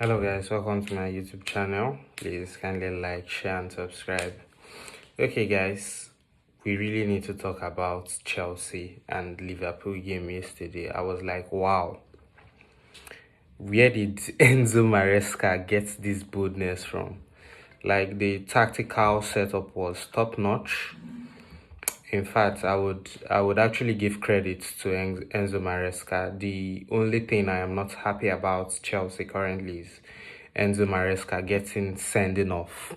Hello guys, welcome to my YouTube channel. Please kindly like, share and subscribe. Okay guys, we really need to talk about Chelsea and Liverpool game yesterday. I was like, wow, where did Enzo Maresca get this boldness from? Like, the tactical setup was top notch. In fact, I would actually give credit to Enzo Maresca. The only thing I am not happy about Chelsea currently is Enzo Maresca getting sending off.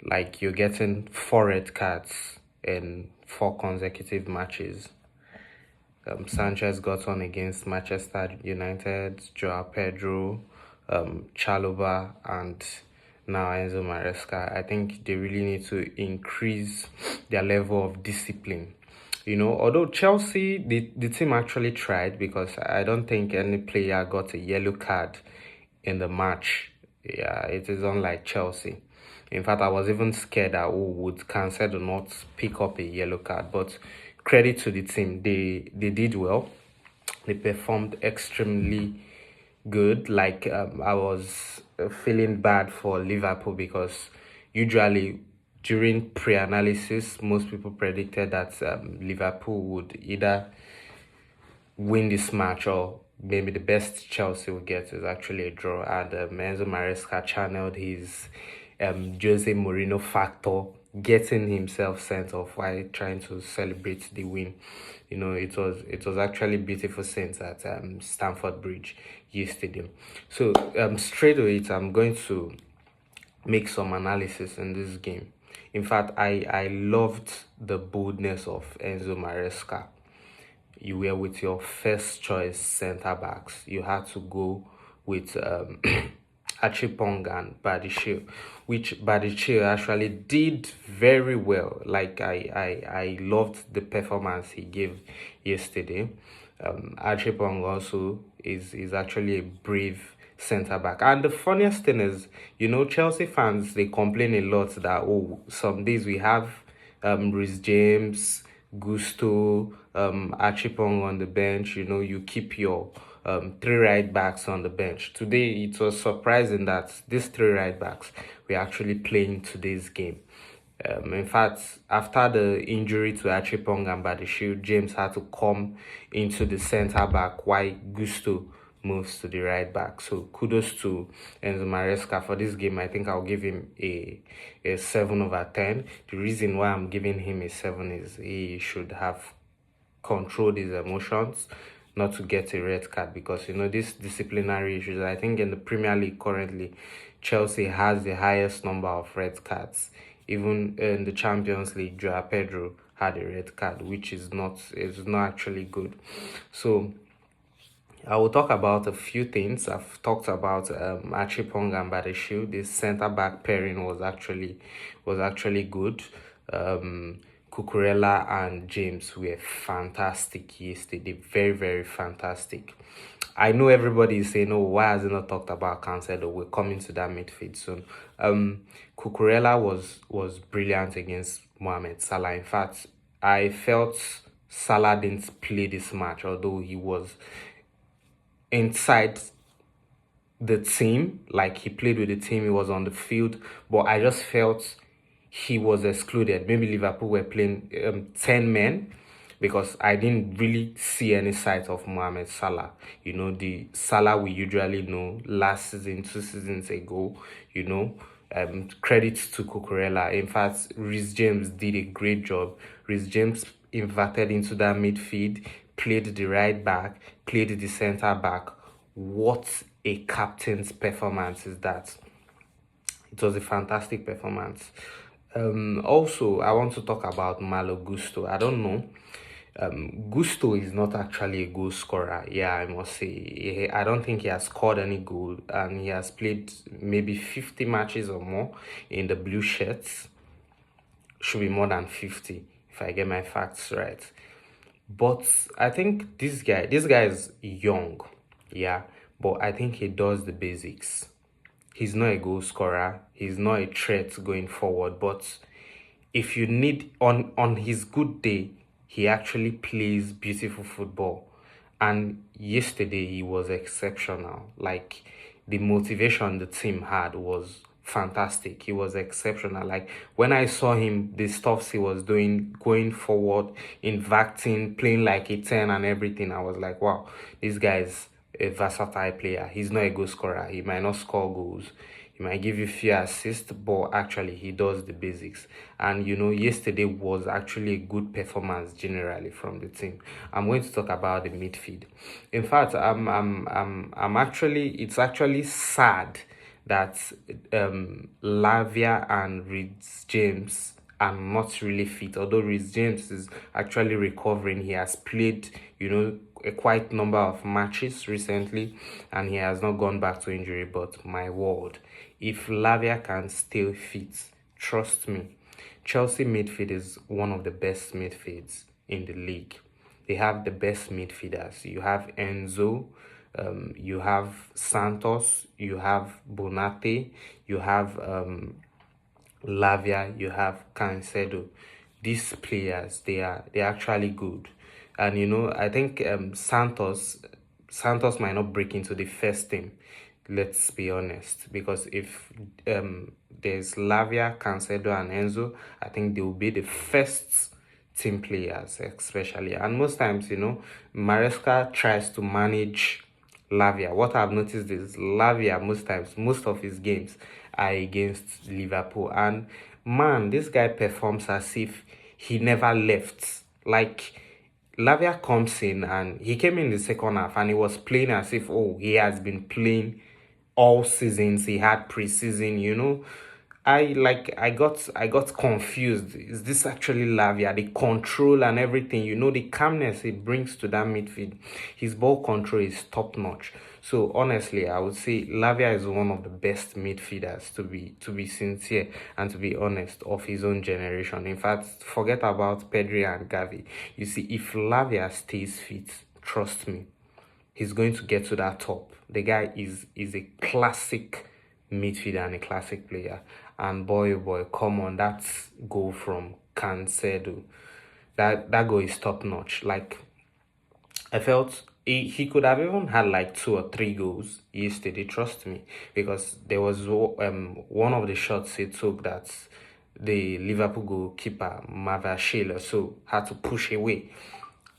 Like, you're getting 4 red cards in 4 consecutive matches. Sanchez got on against Manchester United, Joao Pedro, Chalobah, and now Enzo Maresca. I think they really need to increase their level of discipline. Although Chelsea, the team actually tried, because I don't think any player got a yellow card in the match. Yeah, it is unlike Chelsea. In fact, I was even scared that would cancel or not pick up a yellow card. But credit to the team, they did well. They performed extremely good. Like, I was feeling bad for Liverpool, because usually during pre-analysis, most people predicted that Liverpool would either win this match, or maybe the best Chelsea will get is actually a draw. And Enzo Maresca channeled his Jose Mourinho factor, getting himself sent off while trying to celebrate the win. It was actually beautiful scenes at Stamford Bridge yesterday. So straight away, I'm going to make some analysis in this game. In fact, I loved the boldness of Enzo Maresca. You were with your first choice centre backs. You had to go with Achipong and Badiashile, which Badiashile actually did very well. Like, I loved the performance he gave yesterday. Achipong also is actually a brave centre back. And the funniest thing is, Chelsea fans, they complain a lot that, some days we have Reece James, Gusto, Achipong on the bench. You keep your 3 right backs on the bench. Today, it was surprising that these 3 right backs were actually playing today's game. In fact, after the injury to Achipong and Badiashile, James had to come into the centre back while Gusto moves to the right back. So kudos to Enzo Maresca for this game. I think I'll give him a 7/10. The reason why I'm giving him a 7 is he should have controlled his emotions, not to get a red card, because these disciplinary issues. I think in the Premier League currently, Chelsea has the highest number of red cards. Even in the Champions League, Joao Pedro had a red card, which is not actually good. So I will talk about a few things. I've talked about Achipong and Badiashile. This centre back pairing was actually good. Cucurella and James were fantastic yesterday. Very, very fantastic. I know everybody is saying, "Oh, why has he not talked about Cancelo?" We're coming to that midfield soon. Cucurella was brilliant against Mohamed Salah. In fact, I felt Salah didn't play this match, although he was inside the team. Like, he played with the team, he was on the field, but I just felt he was excluded. Maybe Liverpool were playing 10 men, because I didn't really see any sight of Mohamed Salah. The Salah we usually know last season, 2 seasons ago. Credits to Cucurella. In fact, Reece James did a great job. Reece James inverted into that midfield, played the right back, played the centre back. What a captain's performance is that! It was a fantastic performance. Also, I want to talk about Malo Gusto. I don't know. Gusto is not actually a goal scorer. Yeah, I must say. I don't think he has scored any goal, and he has played maybe 50 matches or more in the blue shirts. Should be more than 50 if I get my facts right. But I think this guy is young, yeah, but I think he does the basics. He's not a goal scorer. He's not a threat going forward. But if you need, on his good day, he actually plays beautiful football. And yesterday he was exceptional. Like, the motivation the team had was fantastic. He was exceptional. Like when I saw him, the stuffs he was doing, going forward, inverting, playing like a 10 and everything, I was like, wow, this guy is a versatile player. He's not a goal scorer. He might not score goals. He might give you few assists, but actually he does the basics. And yesterday was actually a good performance generally from the team. I'm going to talk about the midfield. In fact, I'm actually it's actually sad that Lavia and Reece James are not really fit. Although Reece James is actually recovering, he has played, a quite number of matches recently, and he has not gone back to injury. But my word, if Lavia can still fit, trust me, Chelsea midfield is one of the best midfields in the league. They have the best midfielders. You have Enzo, you have Santos, you have Bonate, you have Lavia, you have Cancedo. These players, they're actually good. And I think Santos might not break into the first team. Let's be honest, because if there's Lavia, Cancedo, and Enzo, I think they will be the first team players, especially. And most times, Maresca tries to manage Lavia. What I've noticed is Lavia most times, most of his games are against Liverpool. And man, this guy performs as if he never left. Like Lavia comes in and he came in the second half and he was playing as if, oh, he has been playing all seasons. He had preseason. I got confused. Is this actually Lavia? The control and everything, the calmness he brings to that midfield. His ball control is top notch. So honestly, I would say Lavia is one of the best midfielders, to be sincere and to be honest, of his own generation. In fact, forget about Pedri and Gavi. You see, if Lavia stays fit, trust me, he's going to get to that top. The guy is a classic midfielder and a classic player. And boy, oh boy, come on, that goal from Cancedo. That goal is top notch. Like, I felt he could have even had like 2 or 3 goals yesterday, trust me, because there was one of the shots he took that the Liverpool goalkeeper Mavashela so had to push away.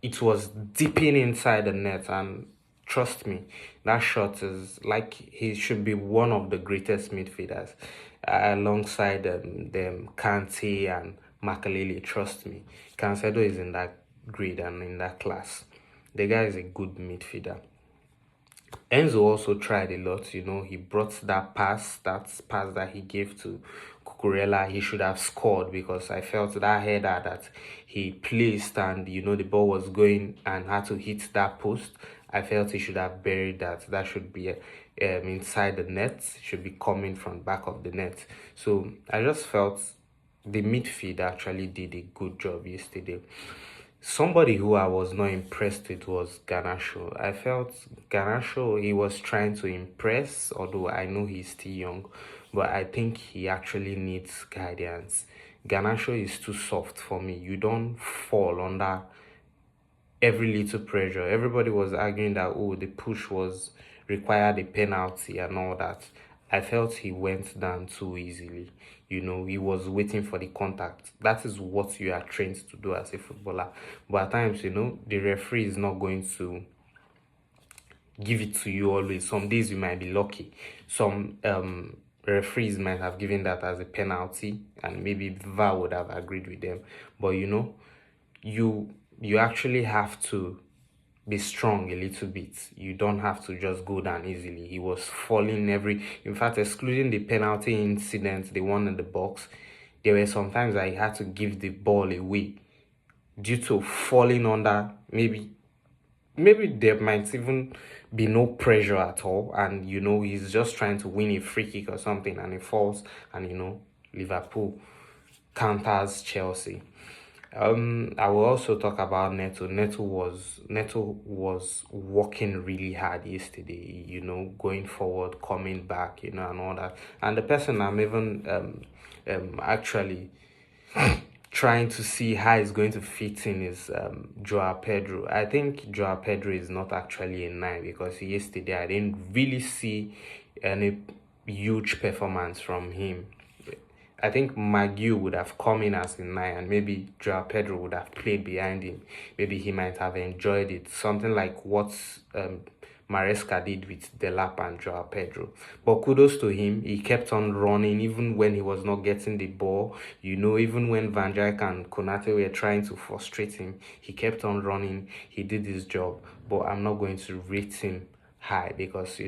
It was dipping inside the net, and trust me, that shot is like he should be one of the greatest midfielders alongside them Kante and Makalele. Trust me, Cancedo is in that grade and in that class. The guy is a good midfielder. Enzo also tried a lot, he brought that pass that he gave to Cucurella. He should have scored, because I felt that header that he placed and, the ball was going and had to hit that post. I felt he should have buried that. That should be inside the net, should be coming from back of the net. So I just felt the midfield actually did a good job yesterday. Somebody who I was not impressed with was Garnacho. I felt Garnacho, he was trying to impress, although I know he's still young, but I think he actually needs guidance. Garnacho is too soft for me. You don't fall under every little pressure. Everybody was arguing that, oh, the push was required a penalty and all that. I felt he went down too easily. He was waiting for the contact. That is what you are trained to do as a footballer. But at times, the referee is not going to give it to you always. Some days you might be lucky. Some referees might have given that as a penalty, and maybe VAR would have agreed with them. But you actually have to be strong a little bit. You don't have to just go down easily. He was falling in fact, excluding the penalty incident, the one in the box, there were some times I had to give the ball away due to falling under. Maybe there might even be no pressure at all, and he's just trying to win a free kick or something, and he falls, and Liverpool counters Chelsea. I will also talk about Neto. Neto was working really hard yesterday, going forward, coming back, and all that. And the person I'm even actually trying to see how it's going to fit in is Joao Pedro. I think Joao Pedro is not actually a 9, because yesterday I didn't really see any huge performance from him. I think Maguire would have come in as a 9 and maybe Joao Pedro would have played behind him. Maybe he might have enjoyed it. Something like what Maresca did with Delap and Joao Pedro. But kudos to him. He kept on running even when he was not getting the ball. Even when Van Dijk and Konate were trying to frustrate him, he kept on running. He did his job. But I'm not going to rate him high because,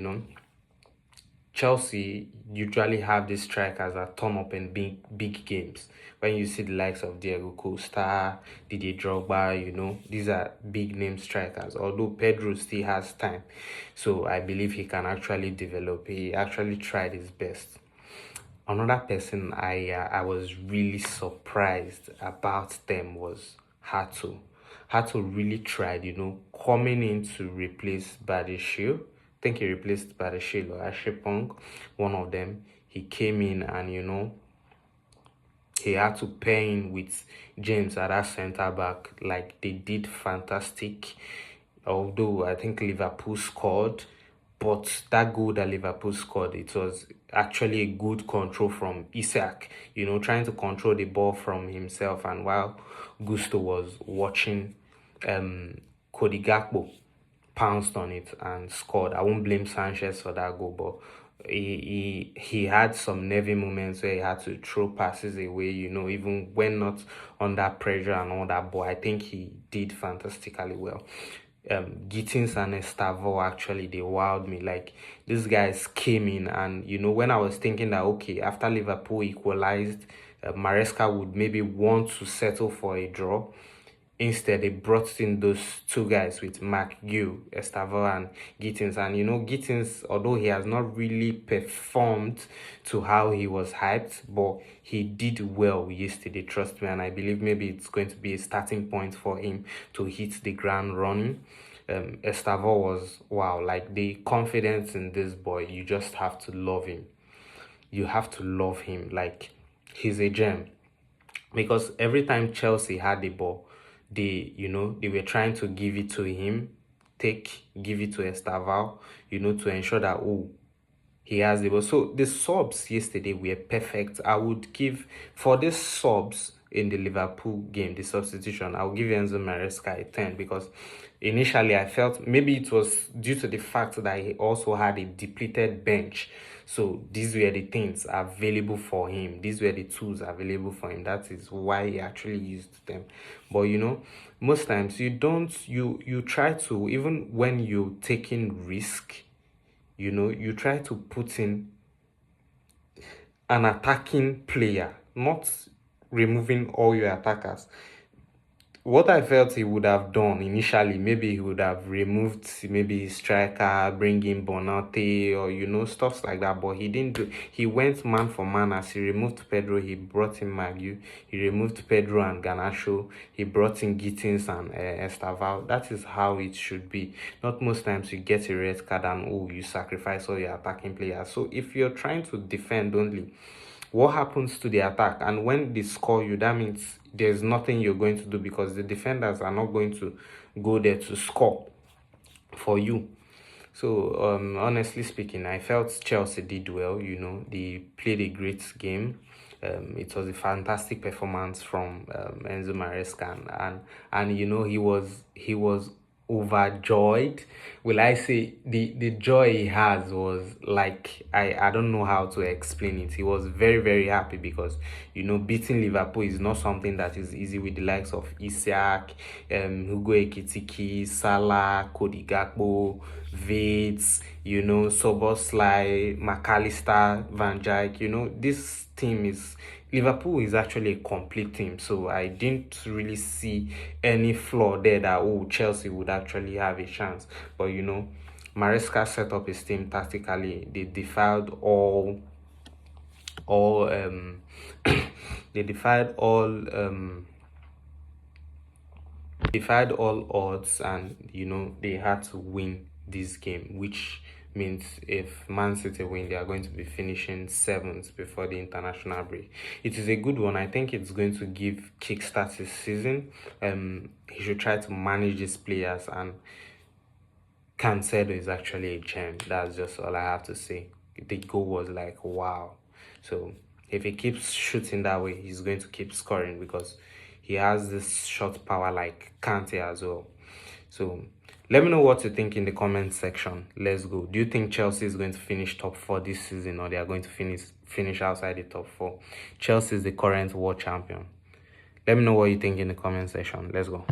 Chelsea usually have these strikers that turn up in big games. When you see the likes of Diego Costa, Didier Drogba, these are big name strikers. Although Pedro still has time, so I believe he can actually develop. He actually tried his best. Another person I was really surprised about them was Hato. Hato really tried, coming in to replace Badishil. I think he replaced Badishil or Ashipong, one of them. He came in and, he had to pair in with James at that centre back. Like, they did fantastic. Although I think Liverpool scored, but that goal that Liverpool scored, it was actually a good control from Isak, trying to control the ball from himself. And while Gusto was watching, Cody Gakpo pounced on it and scored. I won't blame Sanchez for that goal, but he had some nervy moments where he had to throw passes away, even when not under pressure and all that. But I think he did fantastically well. Gittins and Estavo, actually, they wowed me. Like, these guys came in and, when I was thinking that, okay, after Liverpool equalized, Maresca would maybe want to settle for a draw. Instead, they brought in those two guys with Maguire, Estavo, and Gittins. And, Gittins, although he has not really performed to how he was hyped, but he did well yesterday, trust me. And I believe maybe it's going to be a starting point for him to hit the ground running. Estavo was, wow, like the confidence in this boy, you just have to love him. You have to love him. Like, he's a gem. Because every time Chelsea had the ball, they were trying to give it to him, give it to Estavo, to ensure that, he has the ball. So the subs yesterday were perfect. I would give, for the subs in the Liverpool game, the substitution, I'll give Enzo Maresca a 10 because initially I felt maybe it was due to the fact that he also had a depleted bench. So these were the things available for him. These were the tools available for him. That is why he actually used them. But most times you try to, even when you're taking risk, you try to put in an attacking player, not removing all your attackers. What I felt he would have done initially, maybe he would have removed maybe his striker, bring in Bonate or, stuff like that. But he didn't do. He went man for man. As he removed Pedro, he brought in Maguire. He removed Pedro and Garnacho. He brought in Gittins and Estavo. That is how it should be. Not most times you get a red card and, you sacrifice all your attacking players. So if you're trying to defend only, what happens to the attack? And when they score you, that means there's nothing you're going to do because the defenders are not going to go there to score for you. So honestly speaking, I felt Chelsea did well. They played a great game. It was a fantastic performance from Enzo Maresca, and he was overjoyed. Will I say the joy he has was like, I don't know how to explain it. He was very, very happy because beating Liverpool is not something that is easy with the likes of Isak, Hugo Ekitike, Salah, Cody Gakpo, Vates, Soboslai, McAllister, Van Dijk. This team is, Liverpool is actually a complete team. So I didn't really see any flaw there that, Chelsea would actually have a chance. But, Maresca set up his team tactically. They defied all they defied all odds, and they had to win this game, which means if Man City win, they are going to be finishing 7th before the international break. It is a good one. I think it's going to give kickstart his season. He should try to manage his players, and Cancelo is actually a gem. That's just all I have to say. the goal was like, wow. So if he keeps shooting that way, he's going to keep scoring because he has this shot power like Kante as well. So let me know what you think in the comment section. Let's go. Do you think Chelsea is going to finish top 4 this season, or they are going to finish outside the top 4? Chelsea is the current world champion. Let me know what you think in the comment section. Let's go.